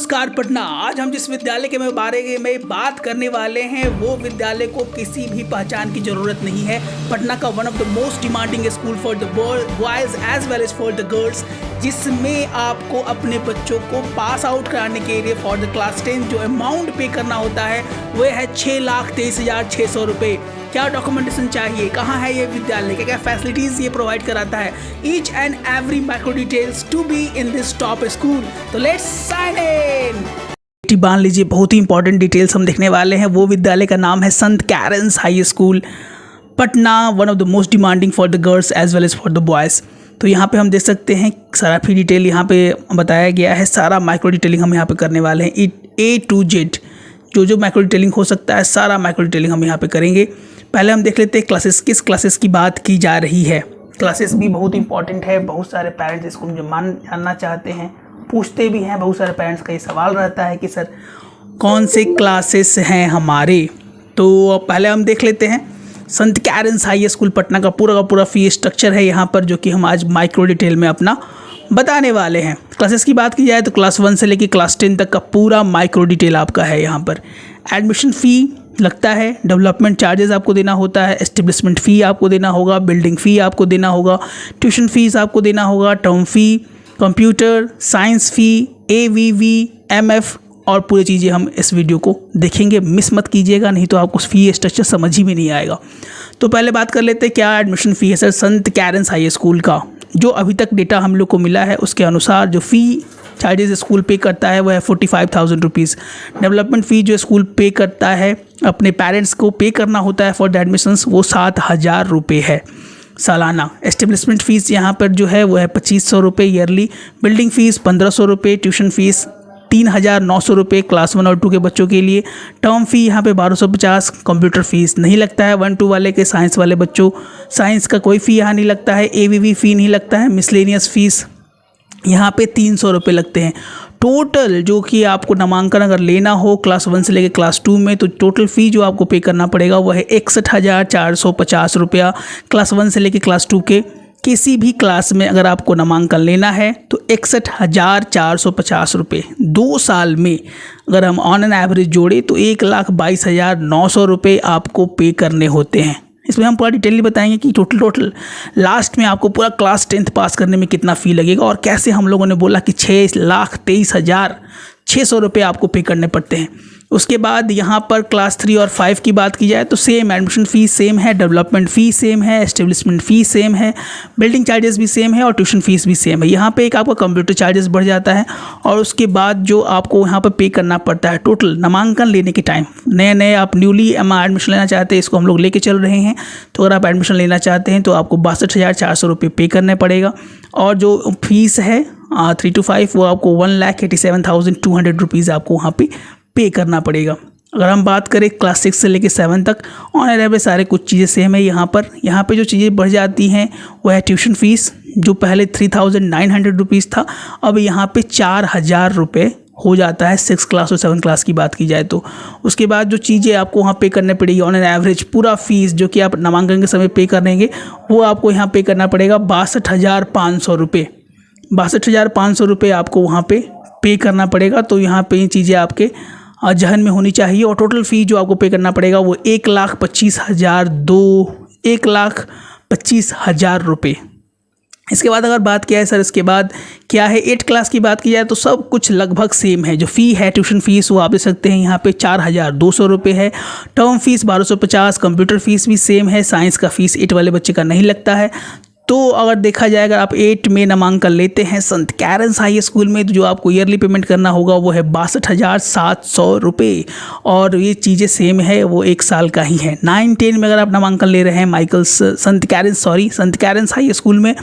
नमस्कार पटना। आज हम जिस विद्यालय के बारे में बात करने वाले हैं वो विद्यालय को किसी भी पहचान की जरूरत नहीं है। पटना का one of the most demanding school for the boys as well as for the girls, जिसमें आपको अपने बच्चों को पास आउट कराने के लिए फॉर द क्लास 10 जो अमाउंट पे करना होता है वह है 6,23,600 रुपये। क्या डॉक्यूमेंटेशन चाहिए, कहाँ है ये विद्यालय, क्या क्या फैसिलिटीज़ ये प्रोवाइड कराता है, each and every micro details to be in this top school. तो लेट्स साइन इन। मान लीजिए बहुत ही इंपॉर्टेंट डिटेल्स हम देखने वाले हैं। वो विद्यालय का नाम है Saint Karen's High School Patna, one of the most demanding for the girls as well as for the boys. तो यहाँ पे हम देख सकते हैं सारा फी डिटेल यहाँ पे बताया गया है। सारा माइक्रो डिटेलिंग हम यहाँ पे करने वाले हैं, A to Z जो माइक्रो डिटेलिंग हो सकता है सारा माइक्रो डिटेलिंग हम यहाँ पे करेंगे। पहले हम देख लेते हैं क्लासेस, किस क्लासेस की बात की जा रही है। क्लासेस भी बहुत इंपॉर्टेंट है। बहुत सारे पेरेंट्स इसको जानना चाहते हैं, पूछते भी हैं। बहुत सारे पेरेंट्स का ये सवाल रहता है कि सर कौन से क्लासेस हैं हमारे। तो पहले हम देख लेते हैं संत कैरेंस हाई स्कूल पटना का पूरा फी स्ट्रक्चर है यहाँ पर, जो कि हम आज माइक्रो डिटेल में अपना बताने वाले हैं। क्लासेस की बात की जाए तो क्लास 1 से लेकर क्लास 10 तक का पूरा माइक्रो डिटेल आपका है यहाँ पर। एडमिशन फ़ी लगता है, डेवलपमेंट चार्जेस आपको देना होता है, एस्टेब्लिशमेंट फ़ी आपको देना होगा, बिल्डिंग फ़ी आपको देना होगा, ट्यूशन फीस आपको देना होगा, टर्म फ़ी, कंप्यूटर साइंस फ़ी, AVV, MF और पूरी चीज़ें हम इस वीडियो को देखेंगे। मिस मत कीजिएगा, नहीं तो आपको फ़ी स्ट्रक्चर समझ ही में नहीं आएगा। तो पहले बात कर लेते हैं क्या एडमिशन फ़ी है सर संत कैरेंस हाई स्कूल का। जो अभी तक डेटा हम लोग को मिला है उसके अनुसार जो फ़ी चार्जेस स्कूल पे करता है वह है 45,000 रुपीज़। डेवलपमेंट फ़ी जो स्कूल पे करता है अपने पेरेंट्स को पे करना होता है फॉर द एडमिशन्स, वो 7,000 रुपये है सालाना। एस्टेब्लिशमेंट फ़ीस यहाँ पर जो है वो है 2,500 रुपये ईयरली, बिल्डिंग फ़ीस 1,500 रुपये, ट्यूशन फ़ीस 3,900 रुपये क्लास 1 और 2 के बच्चों के लिए, टर्म फ़ी यहाँ पे 1,250, कंप्यूटर फ़ीस नहीं लगता है 1-2 वाले के, साइंस वाले बच्चों साइंस का कोई फ़ी यहाँ नहीं लगता है, AVV फ़ी नहीं लगता है, मिसलेनियस फ़ीस यहाँ पे 300 रुपये लगते हैं। टोटल जो कि आपको नामांकन अगर लेना हो क्लास 1 से लेकर क्लास 2 में, तो टोटल फ़ी जो आपको पे करना पड़ेगा वह है 61,450 रुपया। क्लास 1 से लेकर क्लास 2 के किसी भी क्लास में अगर आपको नामांकन लेना है तो 61,450 रुपये। 2 साल में अगर हम ऑन एन एवरेज जोड़े तो 1,22,900 रुपये आपको पे करने होते हैं। इसमें हम पूरा डिटेल बताएंगे कि टोटल लास्ट में आपको पूरा क्लास 10th पास करने में कितना फ़ी लगेगा और कैसे हम लोगों ने बोला कि 6,23,600 रुपये आपको पे करने पड़ते हैं। उसके बाद यहाँ पर क्लास 3 और 5 की बात की जाए तो सेम एडमिशन फ़ीस सेम है, डेवलपमेंट फ़ी सेम है, एस्टेब्लिशमेंट फ़ी सेम है, बिल्डिंग चार्जेस भी सेम है और ट्यूशन फ़ीस भी सेम है। यहाँ पे एक आपका कंप्यूटर चार्जेस बढ़ जाता है और उसके बाद जो आपको यहाँ पर पे करना पड़ता है टोटल नामांकन लेने के टाइम, नए आप न्यूली एडमिशन लेना चाहते हैं, इसको हम लोग लेके चल रहे हैं, तो अगर आप एडमिशन लेना चाहते हैं तो आपको 62,400 रुपये पे करने पड़ेगा। और जो फीस है 3 to 5 वो आपको 1,87,200 रुपीज़ आपको वहाँ पे करना पड़ेगा। अगर हम बात करें क्लास 6 से लेकर 7 तक ऑन एवरेज सारे कुछ चीज़ें सेम है। यहाँ पे जो चीज़ें बढ़ जाती हैं वह है ट्यूशन फ़ीस, जो पहले 3,900 रुपीज़ था, अब यहाँ पे 4,000 रुपये हो जाता है 6 क्लास और 7 क्लास की बात की जाए तो। उसके बाद जो चीज़ें आपको वहाँ पे करने पड़ेगी ऑन एन एवरेज पूरा फीस जो कि आप नामांकन के समय पे करेंगे वो आपको यहाँ पे करना पड़ेगा 62,500 रुपये। 62,500 रुपये आपको वहाँ पे करना पड़ेगा। तो यहाँ पे ये चीज़ें आपके जहन में होनी चाहिए। और टोटल फ़ी जो आपको पे करना पड़ेगा वो 1,25,000 रुपये। इसके बाद अगर बात किया है सर इसके बाद क्या है 8 क्लास की बात की जाए तो सब कुछ लगभग सेम है। जो फ़ी है ट्यूशन फ़ीस वो आप देख सकते हैं यहाँ पे 4,200 रुपये है, टर्म फीस 1,250, कंप्यूटर फ़ीस भी सेम है, साइंस का फ़ीस 8 वाले बच्चे का नहीं लगता है। तो अगर देखा जाए अगर आप 8 में नामांकन लेते हैं संत कैरेंस हाई स्कूल में तो जो आपको ईयरली पेमेंट करना होगा वो है 62,700 रुपये। और ये चीज़ें सेम है, वो 1 साल का ही है। 9-10 में अगर आप नामांकन ले रहे हैं संत कैरेंस हाई स्कूल में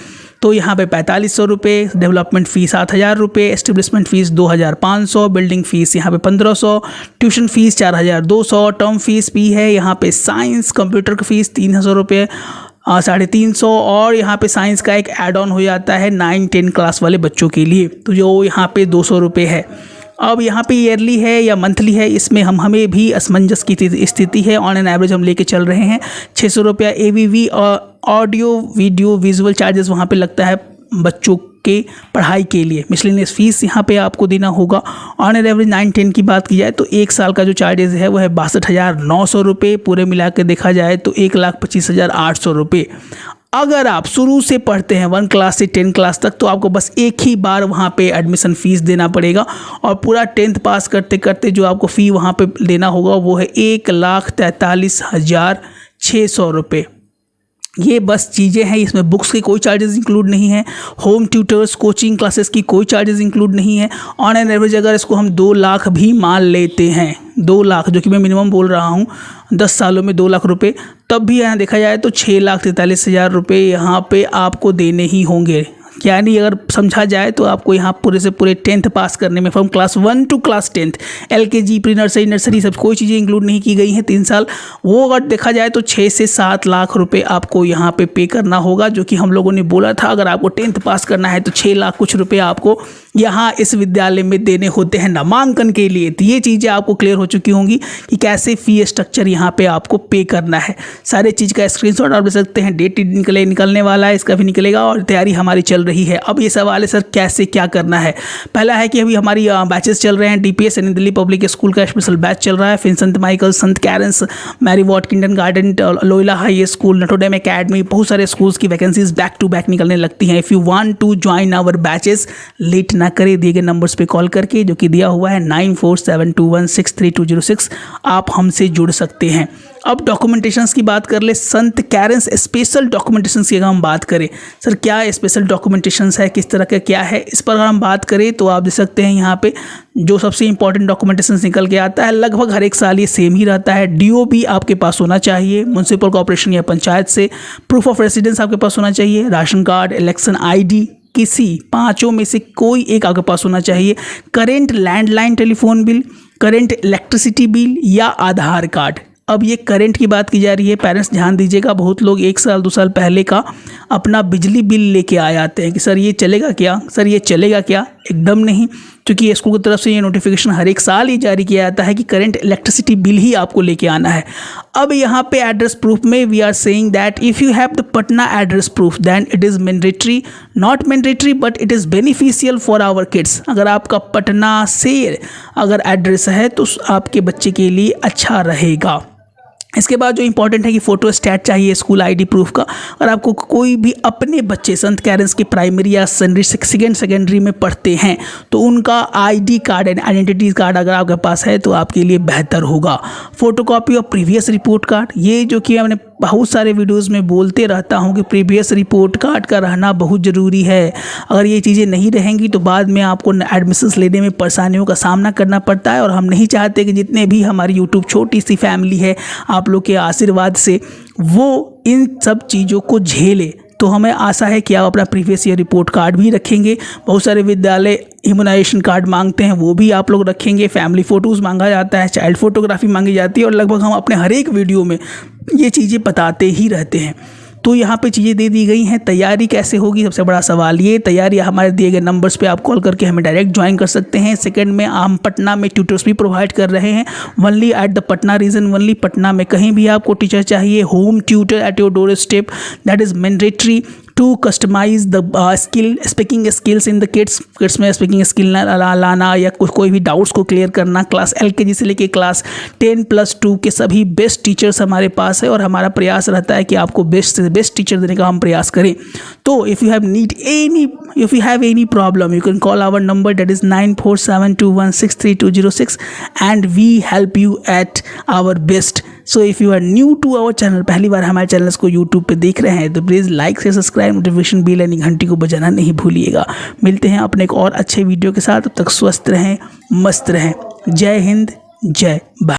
तो यहाँ पे 4,500 रुपये, डेवलपमेंट फ़ी 7,000 रुपये, एस्टेब्लिशमेंट फ़ीस 2,500, बिल्डिंग फ़ीस यहाँ पे 1,500, ट्यूशन फ़ीस 4,200, टर्म फीस भी है यहाँ पे साइंस कंप्यूटर की फ़ीस 3,000 रुपये 350 और यहाँ पे साइंस का एक ऐड ऑन हो जाता है 9-10 क्लास वाले बच्चों के लिए, तो जो यहाँ पे 200 रुपये है। अब यहाँ पे ईयरली है या मंथली है इसमें हमें भी असमंजस की स्थिति है। ऑन एन एवरेज हम लेके चल रहे हैं 600 रुपया AVV और ऑडियो वीडियो विजुअल चार्जेस वहाँ पे लगता है बच्चों आपके पढ़ाई के लिए। मिसलेनियस फीस यहाँ पे आपको देना होगा। ऑन एन एवरेज 9-10 की बात की जाए तो एक साल का जो चार्जेस है वो है 62,900 रुपये, पूरे मिला के देखा जाए तो 1,25,800 रुपये। अगर आप शुरू से पढ़ते हैं 1 क्लास से 10 क्लास तक तो आपको बस एक ही बार वहाँ पे एडमिशन फ़ीस देना पड़ेगा और पूरा 10th पास करते करते जो आपको फ़ी वहाँ पे देना होगा वो है 1,43,600 रुपये। ये बस चीज़ें हैं, इसमें बुक्स के कोई चार्जेस इंक्लूड नहीं है, होम ट्यूटर्स कोचिंग क्लासेस की कोई चार्जेस इंक्लूड नहीं है। ऑन एन एवरेज अगर इसको हम 2 लाख भी मान लेते हैं, 2 लाख जो कि मैं मिनिमम बोल रहा हूँ, 10 सालों में 2 लाख रुपए, तब भी यहाँ देखा जाए तो 6,43,000 रुपये यहाँ पे आपको देने ही होंगे। यानी अगर समझा जाए तो आपको यहाँ पूरे से पूरे 10th पास करने में, from class 1 to class 10th, LKG pre nursery nursery सब कोई चीज़ें इंक्लूड नहीं की गई हैं 3 साल, वो अगर देखा जाए तो 6 से 7 लाख रुपए आपको यहाँ पे करना होगा, जो कि हम लोगों ने बोला था अगर आपको 10th पास करना है तो 6 लाख कुछ रुपये आपको यहाँ इस विद्यालय में देने होते हैं नामांकन के लिए। तो ये चीज़ें आपको क्लियर हो चुकी होंगी कि कैसे फ़ी स्ट्रक्चर यहाँ पे आपको पे करना है। सारे चीज़ का स्क्रीनशॉट आप ले सकते हैं, डेट निकलने वाला है, इसका भी निकलेगा और तैयारी हमारी चल रही है। अब ये सवाल है सर कैसे क्या करना है। पहला है कि अभी हमारी बैचेस चल रहे हैं, DPS यानी दिल्ली पब्लिक स्कूल का स्पेशल बैच चल रहा है, फिर संत माइकल, संत Karen's, Mary Ward kindergarten, Loyola high school, Notre Dame academy, बहुत सारे स्कूल्स की वैकेंसीज बैक टू बैक निकलने लगती हैं। If you want to join our batches, late ना करें, दिए गए नंबर्स पे कॉल करके जो कि दिया हुआ है 9472163206, आप हमसे जुड़ सकते हैं। अब डॉक्यूमेंटेशंस की बात कर ले, संत कैरेंस स्पेशल डॉक्यूमेंटेशंस की अगर हम बात करें, सर क्या स्पेशल डॉक्यूमेंटेशंस है, किस तरह का क्या है, इस पर अगर हम बात करें तो आप देख सकते हैं यहाँ पे जो सबसे इंपॉर्टेंट डॉक्यूमेंटेशंस निकल के आता है, लगभग हर एक साल ये सेम ही रहता है। DOB आपके पास होना चाहिए म्युनिसिपल कॉर्पोरेशन या पंचायत से, प्रूफ ऑफ रेसिडेंस आपके पास होना चाहिए, राशन कार्ड, इलेक्शन ID, किसी 5 में से कोई एक आपके पास होना चाहिए, current landline telephone bill, current electricity bill या आधार कार्ड। अब ये करंट की बात की जा रही है, पेरेंट्स ध्यान दीजिएगा, बहुत लोग 1 साल 2 साल पहले का अपना बिजली बिल लेके आ जाते हैं कि सर ये चलेगा क्या, सर ये चलेगा क्या। एकदम नहीं, क्योंकि स्कूल की तरफ से ये नोटिफिकेशन हर एक साल ही जारी किया जाता है कि करंट इलेक्ट्रिसिटी बिल ही आपको लेके आना है। अब यहाँ पे एड्रेस प्रूफ में we are saying that if you have the Patna address proof then it is mandatory, not mandatory but it is beneficial for our kids. अगर आपका पटना से अगर एड्रेस है तो आपके बच्चे के लिए अच्छा रहेगा। इसके बाद जो इंपॉर्टेंट है कि फ़ोटो स्टैट चाहिए स्कूल ID प्रूफ का। अगर आपको कोई भी अपने बच्चे संत कैरेंस के प्राइमरी या सेकेंडरी में पढ़ते हैं तो उनका ID card and identity card अगर आपके पास है तो आपके लिए बेहतर होगा। Photocopy of previous report card, ये जो कि मैंने बहुत सारे वीडियोस में बोलते रहता हूँ कि प्रीवियस रिपोर्ट कार्ड का रहना बहुत ज़रूरी है। अगर ये चीज़ें नहीं रहेंगी तो बाद में आपको एडमिशन्स लेने में परेशानियों का सामना करना पड़ता है, और हम नहीं चाहते कि जितने भी हमारी यूट्यूब छोटी सी फैमिली है आप लोग के आशीर्वाद से वो इन सब चीज़ों को झेले। तो हमें आशा है कि आप अपना प्रीवियस ईयर रिपोर्ट कार्ड भी रखेंगे। बहुत सारे विद्यालय इम्यूनाइजेशन कार्ड मांगते हैं, वो भी आप लोग रखेंगे। फैमिली फ़ोटोज़ मांगा जाता है, चाइल्ड फोटोग्राफी मांगी जाती है, और लगभग हम अपने हर एक वीडियो में ये चीज़ें बताते ही रहते हैं। तो यहाँ पे चीज़ें दे दी गई हैं। तैयारी कैसे होगी, सबसे बड़ा सवाल ये। तैयारी हमारे दिए गए नंबर्स पे आप कॉल करके हमें डायरेक्ट ज्वाइन कर सकते हैं। सेकंड में हम पटना में ट्यूटर्स भी प्रोवाइड कर रहे हैं, only at the Patna region only. Patna में कहीं भी आपको टीचर चाहिए, home tutor at your door step, that is mandatory to customise the speaking skills in the kids में स्पीकिंग स्किल लाना या कोई भी डाउट्स को क्लियर करना। क्लास LKG से लेके क्लास 10+2 के सभी बेस्ट टीचर्स हमारे पास है, और हमारा प्रयास रहता है कि आपको बेस्ट से बेस्ट टीचर देने का हम प्रयास करें। तो if you have any problem you can call our number, that is 9472163206 and we help you at our best. So if you are new to our channel, पहली बार हमारे चैनल को यूट्यूब पे देख रहे हैं, तो प्लीज़ लाइक से सब्सक्राइब, नोटिफिकेशन बेल यानी घंटी को बजाना नहीं भूलिएगा। मिलते हैं अपने एक और अच्छे वीडियो के साथ, तब तक स्वस्थ रहें, मस्त रहें। जय हिंद, जय भारत।